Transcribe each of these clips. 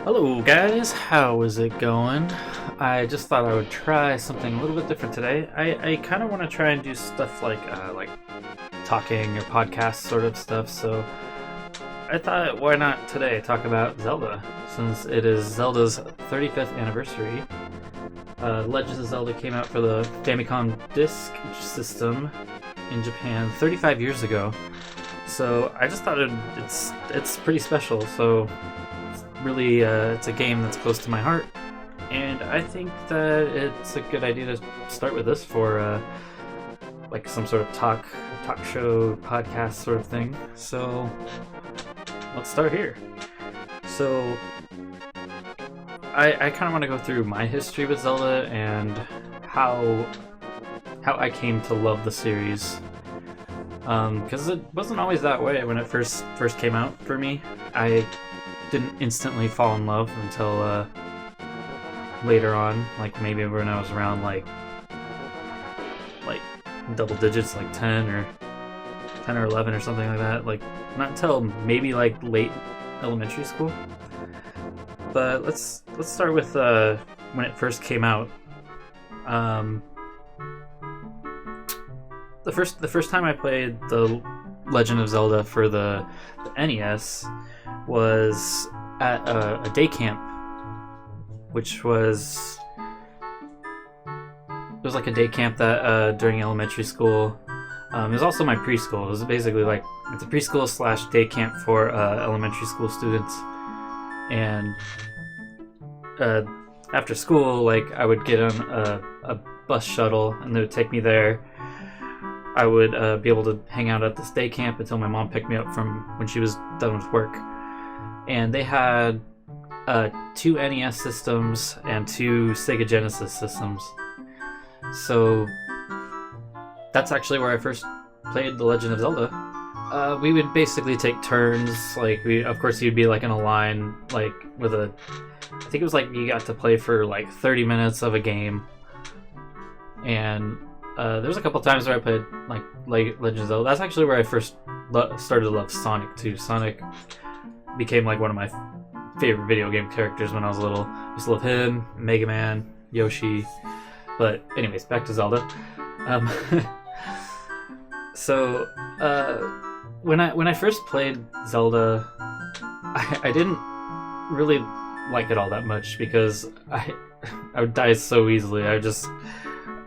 Hello guys, how is it going? I just thought I would try something a little bit different today. I kind of want to try and do stuff like talking or podcast sort of stuff, so I thought why not today talk about Zelda, since it is Zelda's 35th anniversary. Legend of Zelda came out for the Famicom Disk System in Japan 35 years ago, so I just thought it's pretty special, so really it's a game that's close to my heart, and I think that it's a good idea to start with this for like some sort of talk show podcast sort of thing. So let's start here. So I kind of want to go through my history with Zelda and how I came to love the series, because it wasn't always that way when it first came out for me. I didn't instantly fall in love until later on, like maybe when I was around like double digits, like 10 or 11 or something like that. Like not until maybe like late elementary school. But let's start with when it first came out. The first time I played the Legend of Zelda for the NES was at a day camp, which was like a day camp that during elementary school. It was also my preschool. It was basically like it's a preschool / day camp for elementary school students. And after school, like I would get on a bus shuttle, and they would take me there. I would be able to hang out at this day camp until my mom picked me up from when she was done with work. And they had 2 NES systems and 2 Sega Genesis systems. So that's actually where I first played The Legend of Zelda. We would basically take turns. Like of course, you'd be like in a line, like with I think it was like you got to play for like 30 minutes of a game. And there was a couple times where I played like Legend of Zelda. That's actually where I first started to love Sonic too. Sonic became like one of my favorite video game characters when I was little. I used to love him, Mega Man, Yoshi. But anyways, back to Zelda. So when I first played Zelda, I didn't really like it all that much because I would die so easily. I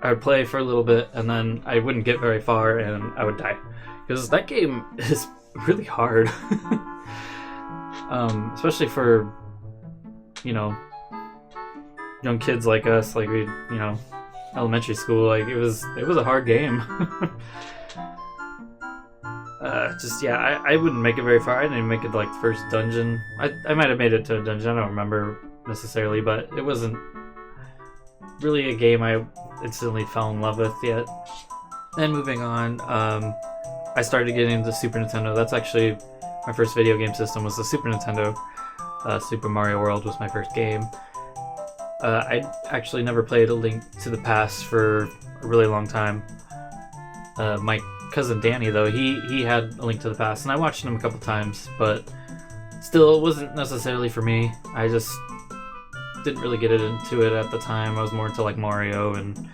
would play for a little bit and then I wouldn't get very far and I would die, because that game is really hard. Especially for, young kids like us, like we, elementary school, like it was a hard game. I wouldn't make it very far. I didn't even make it to like the first dungeon. I might have made it to a dungeon, I don't remember necessarily, but it wasn't really a game I instantly fell in love with yet. Then moving on, I started getting into Super Nintendo. That's actually my first video game system was the Super Nintendo. Super Mario World was my first game. I actually never played A Link to the Past for a really long time. My cousin Danny, though, he had A Link to the Past, and I watched him a couple times, but still, it wasn't necessarily for me. I just didn't really get into it at the time. I was more into like Mario and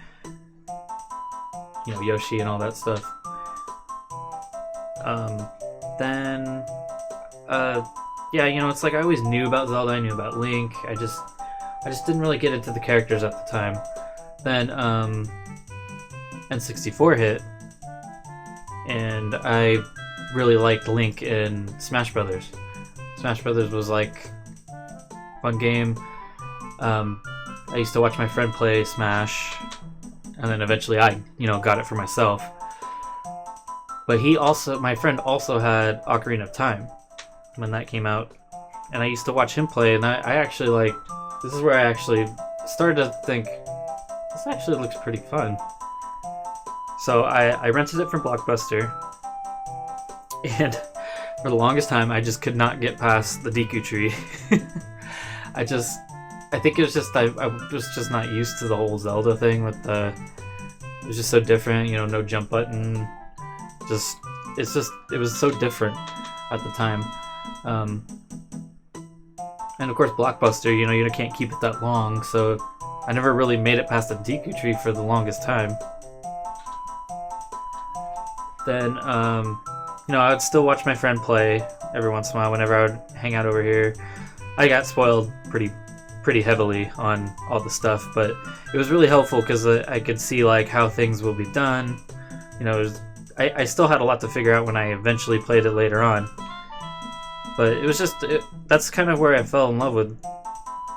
Yoshi and all that stuff. It's like I always knew about Zelda. I knew about Link. I just didn't really get into the characters at the time. Then N64 hit, and I really liked Link in Smash Brothers. Smash Brothers was like a fun game. I used to watch my friend play Smash, and then eventually I, got it for myself. But my friend also had Ocarina of Time when that came out, and I used to watch him play, and I actually this is where I actually started to think, this actually looks pretty fun. So I rented it from Blockbuster, and for the longest time I just could not get past the Deku Tree. I think it was just I was just not used to the whole Zelda thing with it was just so different, no jump button. It was so different at the time. And of course, Blockbuster, you can't keep it that long, so I never really made it past the Deku Tree for the longest time. Then, I'd still watch my friend play every once in a while whenever I would hang out over here. I got spoiled pretty heavily on all the stuff, but it was really helpful because I could see like how things will be done. I still had a lot to figure out when I eventually played it later on. But it was that's kind of where I fell in love with,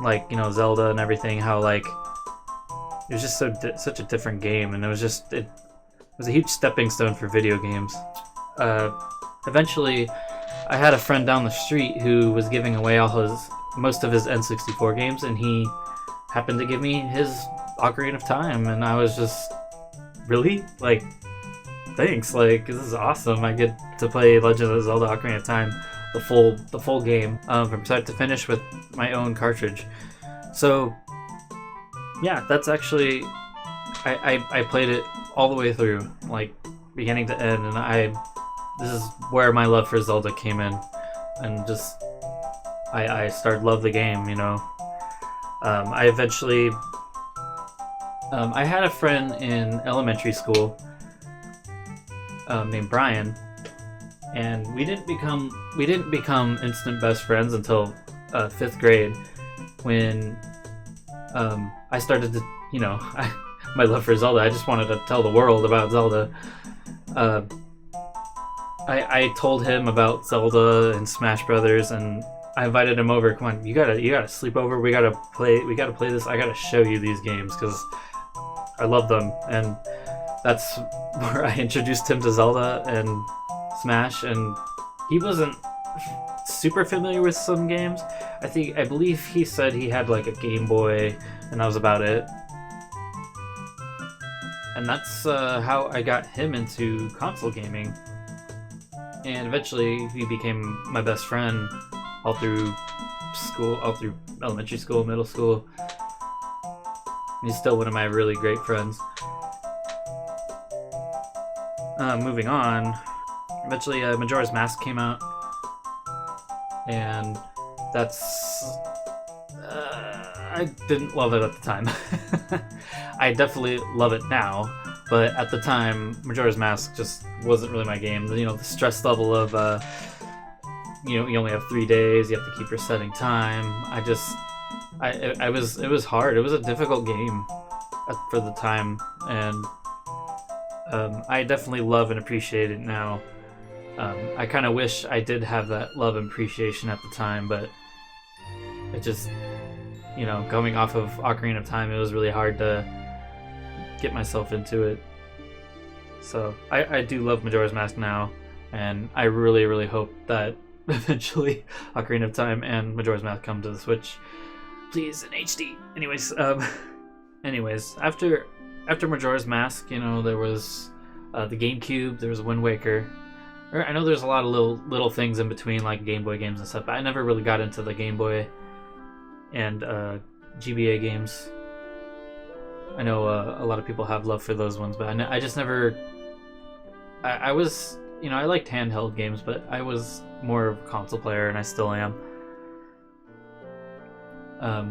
like, Zelda and everything. How like it was just such a different game, and it was a huge stepping stone for video games. Eventually, I had a friend down the street who was giving away most of his N64 games, and he happened to give me his Ocarina of Time, and I was just, really? Like, thanks, like, this is awesome. I get to play Legend of Zelda Ocarina of Time, the full game, from start to finish with my own cartridge. So, yeah, that's actually, I played it all the way through, like, beginning to end, and this is where my love for Zelda came in, and just, I started to love the game, I eventually, I had a friend in elementary school, named Brian, and we didn't become instant best friends until 5th grade, when I started to, my love for Zelda. I just wanted to tell the world about Zelda. I told him about Zelda and Smash Brothers, and I invited him over. Come on, you gotta sleep over. We gotta play this. I gotta show you these games because I love them, and that's where I introduced him to Zelda and Smash. And he wasn't super familiar with some games. I believe he said he had like a Game Boy, and that was about it. And that's how I got him into console gaming. And eventually he became my best friend all through elementary school, middle school. He's still one of my really great friends. Moving on, eventually Majora's Mask came out, and I didn't love it at the time. I definitely love it now, but at the time, Majora's Mask just wasn't really my game. The stress level of, you only have 3 days, you have to keep resetting time. It was hard. It was a difficult game for the time, and I definitely love and appreciate it now. I kind of wish I did have that love and appreciation at the time, but it just, coming off of Ocarina of Time, it was really hard to get myself into it. So I do love Majora's Mask now, and I really, really hope that eventually Ocarina of Time and Majora's Mask come to the Switch. Please, in HD. Anyways, after Majora's Mask, there was the GameCube, there was Wind Waker. I know there's a lot of little things in between, like Game Boy games and stuff, but I never really got into the Game Boy and GBA games. I know a lot of people have love for those ones, but I just never... I was... I liked handheld games, but I was more of a console player, and I still am.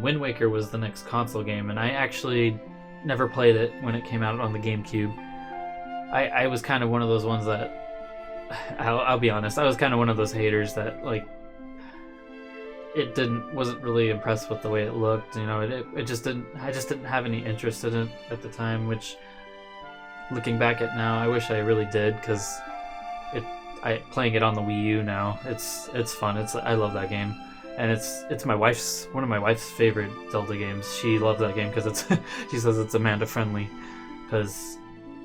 Wind Waker was the next console game, and I actually never played it when it came out on the GameCube. I was kind of one of those ones that... I'll be honest, I was kind of one of those haters that, like, wasn't really impressed with the way it looked. I just didn't have any interest in it at the time, which, looking back at now, I wish I really did, because playing it on the Wii U now, it's fun. I love that game, and it's one of my wife's favorite Zelda games. She loves that game because she says it's Amanda friendly, because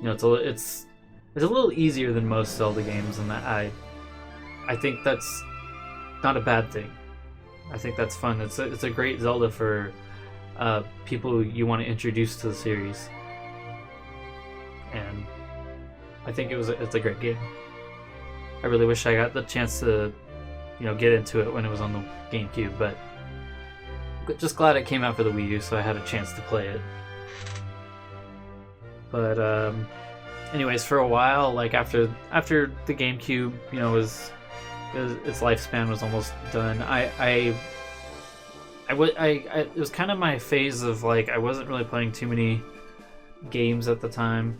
it's a little easier than most Zelda games, and that I think that's not a bad thing. I think that's fun. It's a great Zelda for people you want to introduce to the series, and I think it's a great game. I really wish I got the chance to, get into it when it was on the GameCube, but just glad it came out for the Wii U, so I had a chance to play it. But anyways, for a while, like after the GameCube, its lifespan was almost done, I it was kind of my phase of like I wasn't really playing too many games at the time.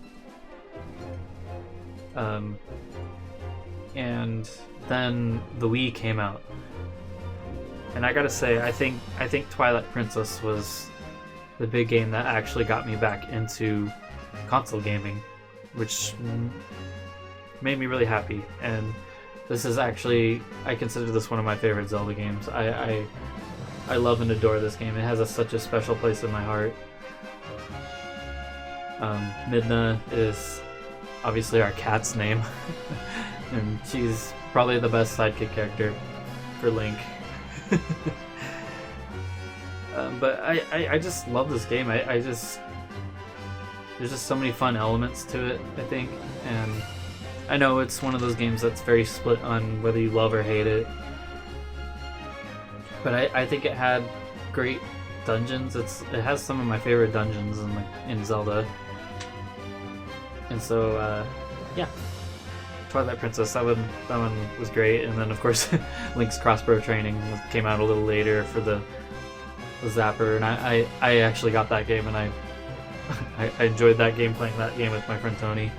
And then the Wii came out, and I gotta say, I think Twilight Princess was the big game that actually got me back into console gaming, which made me really happy. And this is actually, I consider this one of my favorite Zelda games. I love and adore this game. It has such a special place in my heart. Midna is obviously our cat's name, and she's probably the best sidekick character for Link. But I just love this game. There's just so many fun elements to it, I think, and I know it's one of those games that's very split on whether you love or hate it. But I think it had great dungeons. It has some of my favorite dungeons in Zelda. And so, yeah, Twilight Princess, that one was great. And then, of course, Link's Crossbow training came out a little later for the Zapper. And I actually got that game, and I enjoyed that game, playing that game with my friend Tony.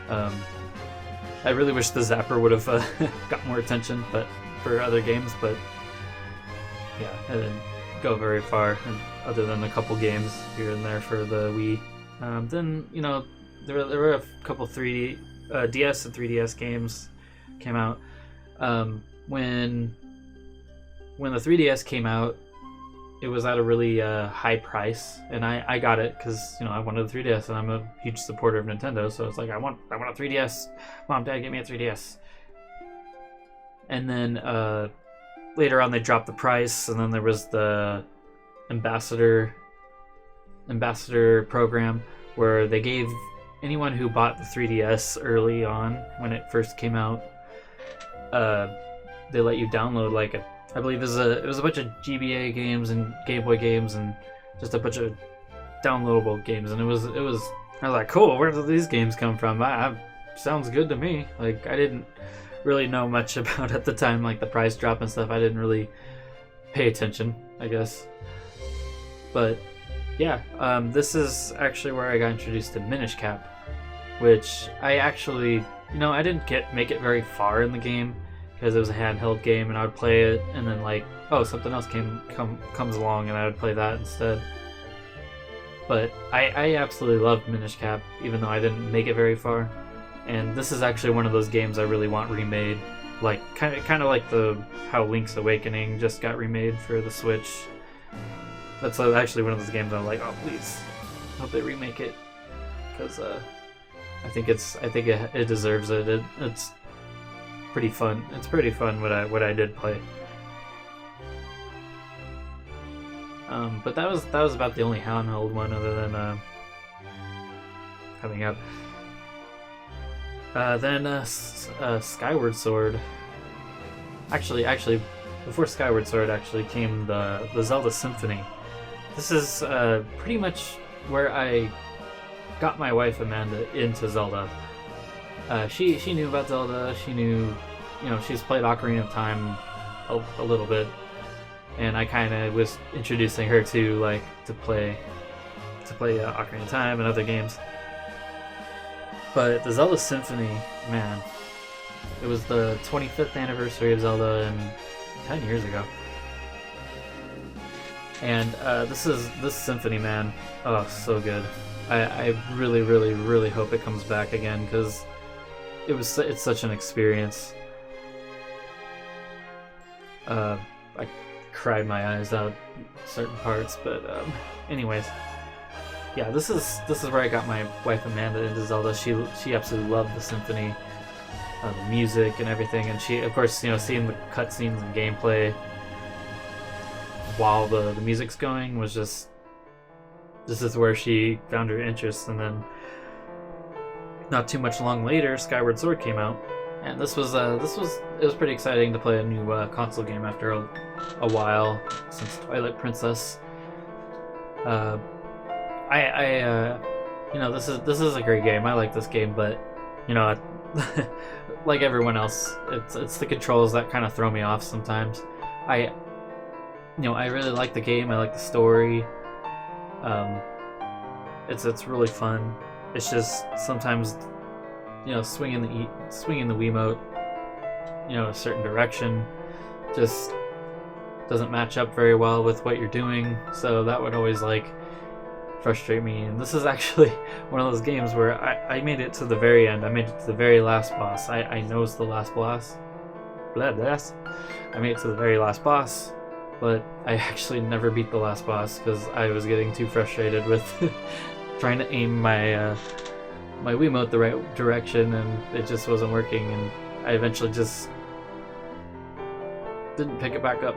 I really wish the Zapper would have got more attention, but for other games, but yeah, it didn't go very far, other than a couple games here and there for the Wii. Then, you know, there were a couple DS and 3DS games came out. When the 3DS came out, it was at a really high price, and I got it because, you know, I wanted a 3DS, and I'm a huge supporter of Nintendo, so it's like, I want a 3DS. Mom, Dad, get me a 3DS. And then later on they dropped the price, and then there was the ambassador program where they gave anyone who bought the 3DS early on when it first came out, they let you download like I believe it was a bunch of GBA games and Game Boy games and just a bunch of downloadable games, and I was like, cool, where do these games come from? Sounds good to me. Like, I didn't really know much about at the time, like the price drop and stuff. I didn't really pay attention, I guess. But yeah, this is actually where I got introduced to Minish Cap, which I actually, you know, I didn't make it very far in the game because it was a handheld game, and I would play it, and then like, oh, something else comes along, and I would play that instead. But I absolutely loved Minish Cap, even though I didn't make it very far. And this is actually one of those games I really want remade, like kind of like how Link's Awakening just got remade for the Switch. That's actually one of those games I'm like, oh please, hope they remake it, because I think it deserves it. It's pretty fun. It's pretty fun what I did play. But that was about the only handheld one other than coming up. Then Skyward Sword. Actually, before Skyward Sword actually came the Zelda Symphony. This is pretty much where I got my wife Amanda into Zelda. She knew about Zelda. She knew, you know, she's played Ocarina of Time a little bit, and I kind of was introducing her to play Ocarina of Time and other games. But the Zelda Symphony, man, it was the 25th anniversary of Zelda, and 10 years ago. And this symphony, man, oh, so good. I really, really, really hope it comes back again, because it's such an experience. I cried my eyes out certain parts, but anyways, yeah, this is where I got my wife Amanda into Zelda. She absolutely loved the symphony, the music and everything, and she, of course, you know, seeing the cutscenes and gameplay while the music's going was just, this is where she found her interest. And then not too much long later, Skyward Sword came out, and it was pretty exciting to play a new console game after a while since Twilight Princess. You know, this is a great game. I like this game, but you know, like everyone else, it's the controls that kind of throw me off sometimes. I I really like the game. I like the story. It's really fun. It's just sometimes swinging the Wiimote a certain direction just doesn't match up very well with what you're doing, so that would always frustrate me. And this is actually one of those games where I made it to the very end. I made it to the very last boss. I know it's the last boss. I made it to the very last boss, but I actually never beat the last boss because I was getting too frustrated with trying to aim my my Wiimote the right direction, and it just wasn't working, and I eventually just didn't pick it back up.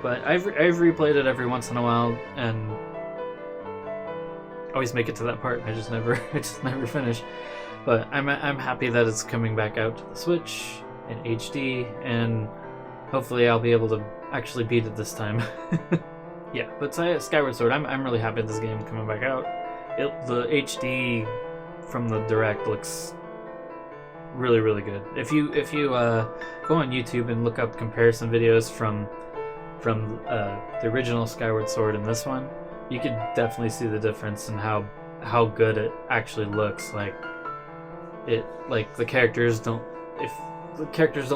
But I've replayed it every once in a while, and always make it to that part. I just never finish. But I'm happy that it's coming back out to the Switch in HD, and hopefully I'll be able to actually beat it this time. Yeah, but Skyward Sword, I'm really happy this game coming back out. The HD from the Direct looks really, really good. If you go on YouTube and look up comparison videos from the original Skyward Sword and this one, you can definitely see the difference in how good it actually looks. The characters don't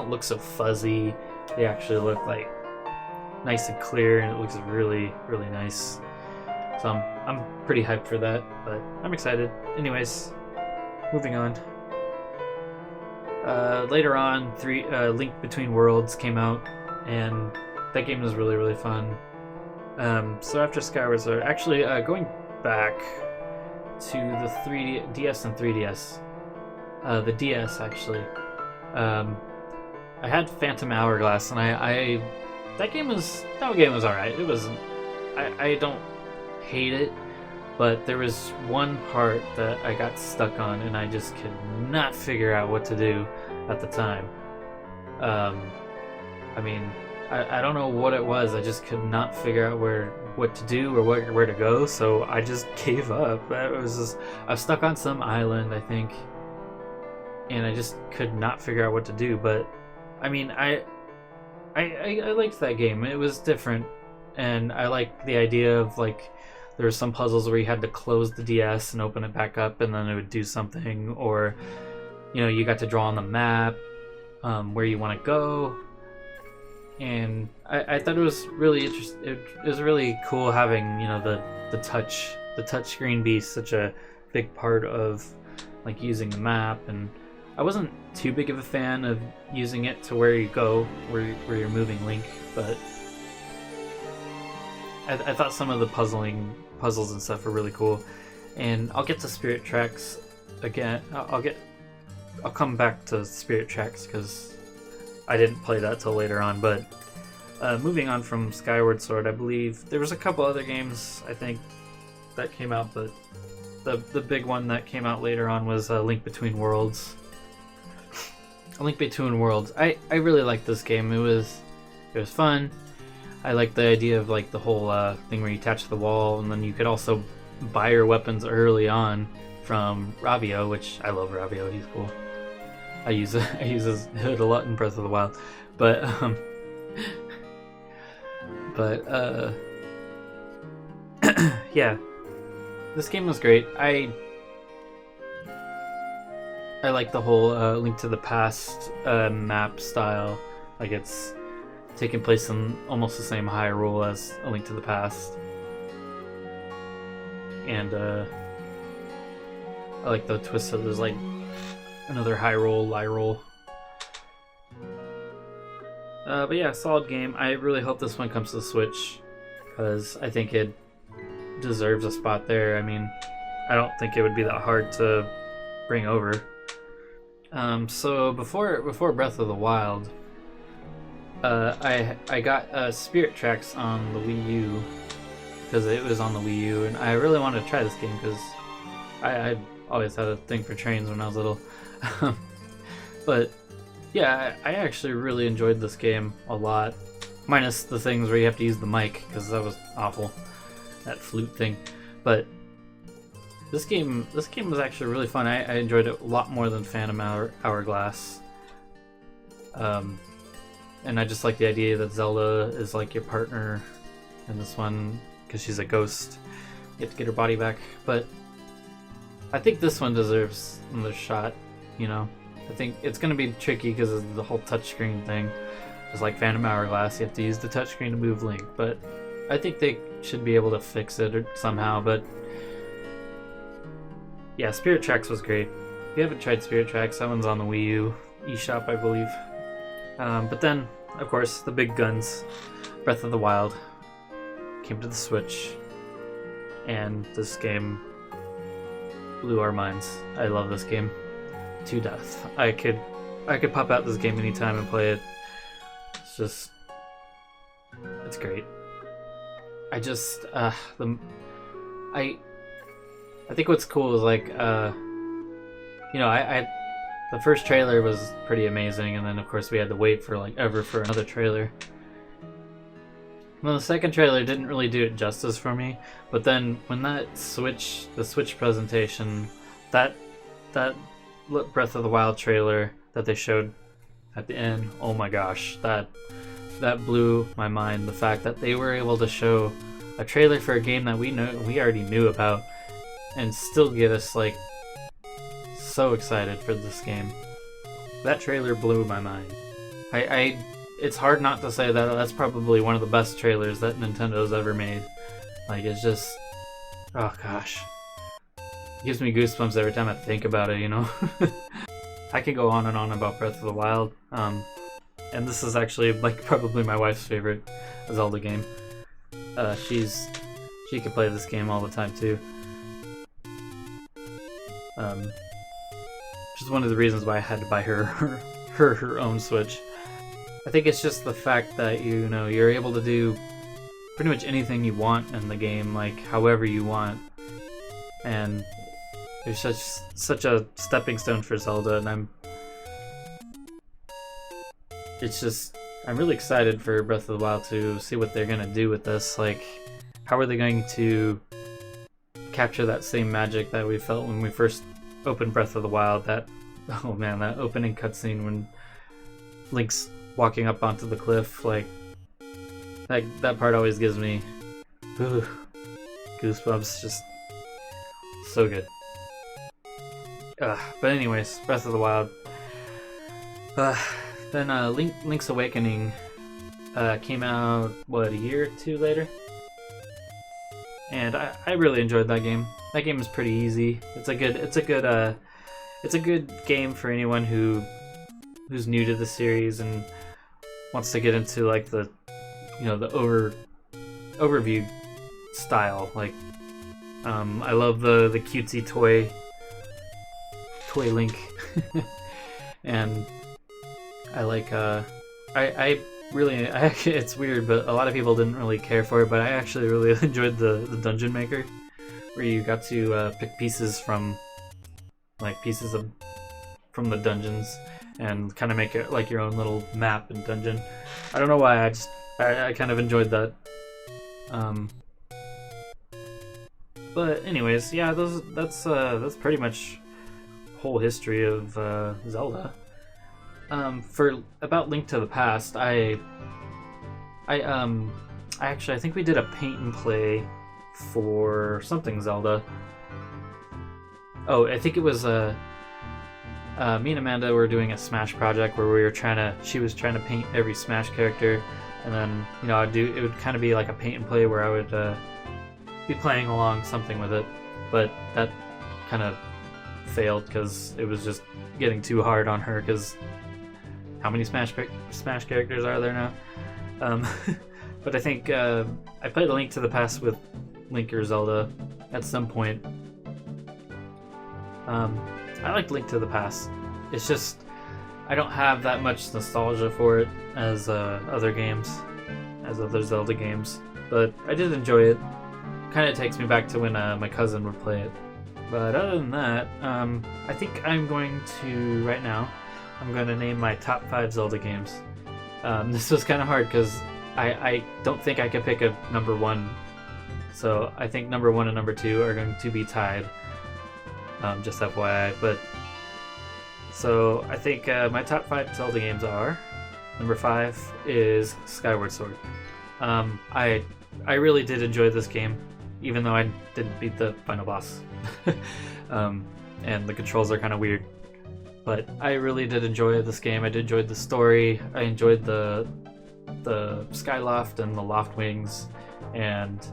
look so fuzzy. They actually look nice and clear, and it looks really, really nice. So I'm pretty hyped for that, but I'm excited. Anyways, moving on. Later on, Link Between Worlds came out, and that game was really, really fun. So after Skyward Sword, actually going back to the 3DS and 3DS, the DS actually, I had Phantom Hourglass, and that game was alright. It wasn't. I don't hate it, but there was one part that I got stuck on, and I just could not figure out what to do at the time. I mean, I don't know what it was. I just could not figure out what to do or where to go, so I just gave up. I was stuck on some island, I think, and I just could not figure out what to do. But I mean, I liked that game. It was different, and I liked the idea of there were some puzzles where you had to close the DS and open it back up, and then it would do something, or you got to draw on the map where you want to go. And I thought it was really interesting. It was really cool having the touch screen be such a big part of using the map. And I wasn't too big of a fan of using it to where you go, where you're moving Link, but I thought some of the puzzles and stuff were really cool. And I'll get to Spirit Tracks again. I'll come back to Spirit Tracks because I didn't play that till later on. But moving on from Skyward Sword, I believe there was a couple other games I think that came out, but the big one that came out later on was Link Between Worlds. A Link Between Worlds. I really liked this game. It was fun. I liked the idea of the whole thing where you attach the wall, and then you could also buy your weapons early on from Ravio, which I love Ravio. He's cool. I use his hood a lot in Breath of the Wild, but yeah, this game was great. I like the whole Link to the Past map style. It's taking place in almost the same Hyrule as A Link to the Past, and I like the twist that there's another Hyrule, Lyrule. But yeah, solid game. I really hope this one comes to the Switch, because I think it deserves a spot there. I mean, I don't think it would be that hard to bring over. So before Breath of the Wild, I got Spirit Tracks on the Wii U, because it was on the Wii U, and I really wanted to try this game because I always had a thing for trains when I was little. But yeah, I actually really enjoyed this game a lot, minus the things where you have to use the mic, because that was awful, that flute thing. But this game was actually really fun. I enjoyed it a lot more than Phantom Hourglass. and I just like the idea that Zelda is like your partner in this one, because she's a ghost. You have to get her body back, but I think this one deserves another shot, you know? I think it's going to be tricky because of the whole touchscreen thing. Just like Phantom Hourglass, you have to use the touchscreen to move Link, but I think they should be able to fix it or somehow, but yeah, Spirit Tracks was great. If you haven't tried Spirit Tracks, that one's on the Wii U eShop, I believe. But then, of course, the big guns, Breath of the Wild, came to the Switch, and this game blew our minds. I love this game to death. I could pop out this game anytime and play it. It's great. I think what's cool is like, you know, the first trailer was pretty amazing, and then of course we had to wait for like ever for another trailer. Well, the second trailer didn't really do it justice for me, but then when the Switch presentation, that Breath of the Wild trailer that they showed at the end, oh my gosh, that blew my mind. The fact that they were able to show a trailer for a game that we already knew about, and still get us like so excited for this game. That trailer blew my mind. It's hard not to say that that's probably one of the best trailers that Nintendo's ever made. Like, it's just, oh gosh, it gives me goosebumps every time I think about it, you know. I could go on and on about Breath of the Wild, and this is actually like probably my wife's favorite Zelda game. She could play this game all the time too. Which is one of the reasons why I had to buy her own Switch. I think it's just the fact that, you know, you're able to do pretty much anything you want in the game, like however you want, and it's such a stepping stone for Zelda, and I'm really excited for Breath of the Wild to see what they're gonna do with this. Like, how are they going to capture that same magic that we felt when we first opened Breath of the Wild? That, oh man, that opening cutscene when Link's walking up onto the cliff, like that part always gives me goosebumps. Just so good. But anyways, Breath of the Wild. Then Link's Awakening came out, what, a year or two later? And I really enjoyed that game. That game is pretty easy. It's a good game for anyone who's new to the series and wants to get into like the, you know, the overview style. Like, I love the cutesy toy Link, and I like I actually, it's weird, but a lot of people didn't really care for it, but I actually really enjoyed the Dungeon Maker, where you got to pick pieces from from the dungeons and kind of make it like your own little map and dungeon. I don't know why, I kind of enjoyed that. But anyways, yeah, that's pretty much whole history of Zelda. For about Link to the Past, I think we did a paint and play for something Zelda. Oh, I think it was me and Amanda were doing a Smash project where she was trying to paint every Smash character, and then, you know, it would kind of be like a paint and play where I would be playing along something with it, but that kind of failed because it was just getting too hard on her, because how many Smash characters are there now? But I think I played A Link to the Past with Link or Zelda at some point. I liked Link to the Past. It's just I don't have that much nostalgia for it as other Zelda games, but I did enjoy it. Kind of takes me back to when my cousin would play it. But other than that, I think I'm going to name my top 5 Zelda games. This was kind of hard because I don't think I could pick a number 1. So I think number 1 and number 2 are going to be tied. Just FYI. But so I think my top 5 Zelda games are Number 5 is Skyward Sword. I really did enjoy this game, even though I didn't beat the final boss. And the controls are kind of weird. But I really did enjoy this game. I did enjoy the story. I enjoyed the Skyloft and the Loft Wings, and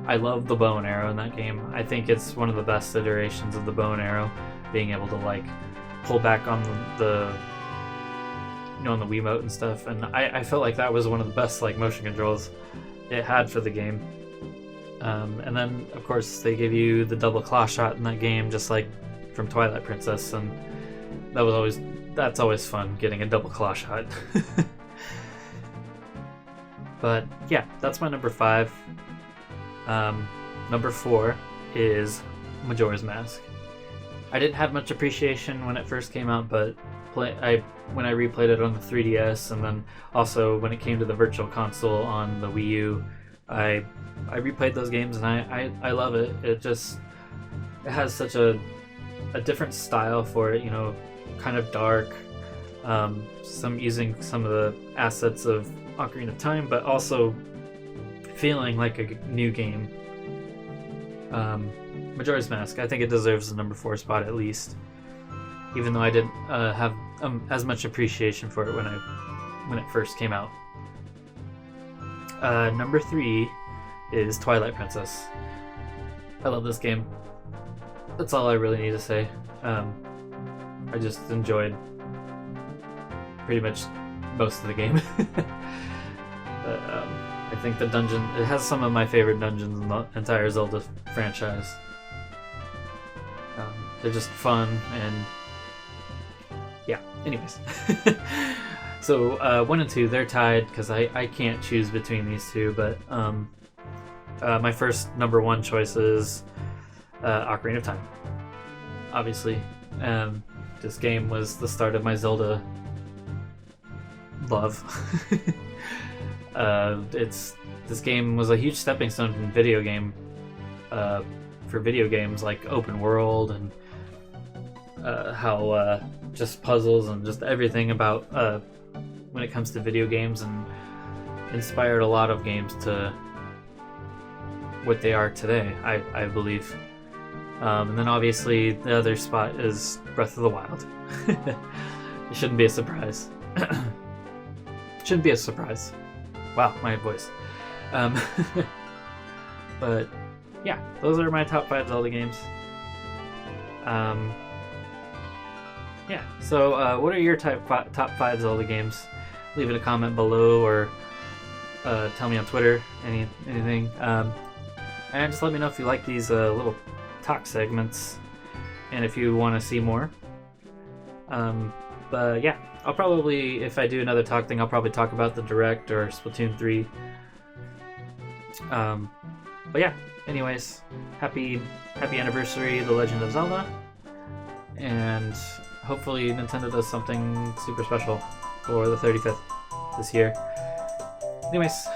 I love the bow and arrow in that game. I think it's one of the best iterations of the bow and arrow, being able to like pull back on the on the Wiimote and stuff. And I felt like that was one of the best like motion controls it had for the game. And then of course they give you the double claw shot in that game, just like from Twilight Princess, and that's always fun, getting a double claw shot. But yeah, that's my number 5. Number 4 is Majora's Mask. I didn't have much appreciation when it first came out, but when I replayed it on the 3DS, and then also when it came to the Virtual Console on the Wii U, I replayed those games, and I love it. It has such a different style for it, kind of dark, using some of the assets of Ocarina of Time, but also feeling like a new game. Majora's Mask, I think it deserves the number 4 spot at least, even though I didn't have as much appreciation for it when it first came out. Number 3 is Twilight Princess. I love this game. That's all I really need to say. I just enjoyed pretty much most of the game. But, I think it has some of my favorite dungeons in the entire Zelda franchise. They're just fun, and yeah, anyways. So 1 and 2, they're tied because I can't choose between these two, but my first number 1 choice is Ocarina of Time. Obviously, this game was the start of my Zelda love. This game was a huge stepping stone in video game for video games like open world, and how just puzzles and just everything about when it comes to video games, and inspired a lot of games to what they are today, I believe. And then obviously the other spot is Breath of the Wild. It shouldn't be a surprise. Shouldn't be a surprise. Wow, my voice. But yeah, those are my top 5 Zelda games. Yeah, so what are your top 5 Zelda games? Leave it a comment below, or tell me on Twitter, anything. And just let me know if you like these little talk segments, and if you want to see more. But yeah, I'll probably, if I do another talk thing, I'll probably talk about the Direct or Splatoon 3. But yeah, anyways, happy anniversary, The Legend of Zelda, and hopefully Nintendo does something super special for the 35th this year. Anyways,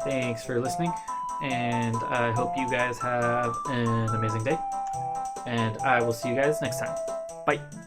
thanks for listening, and I hope you guys have an amazing day, and I will see you guys next time. Bye!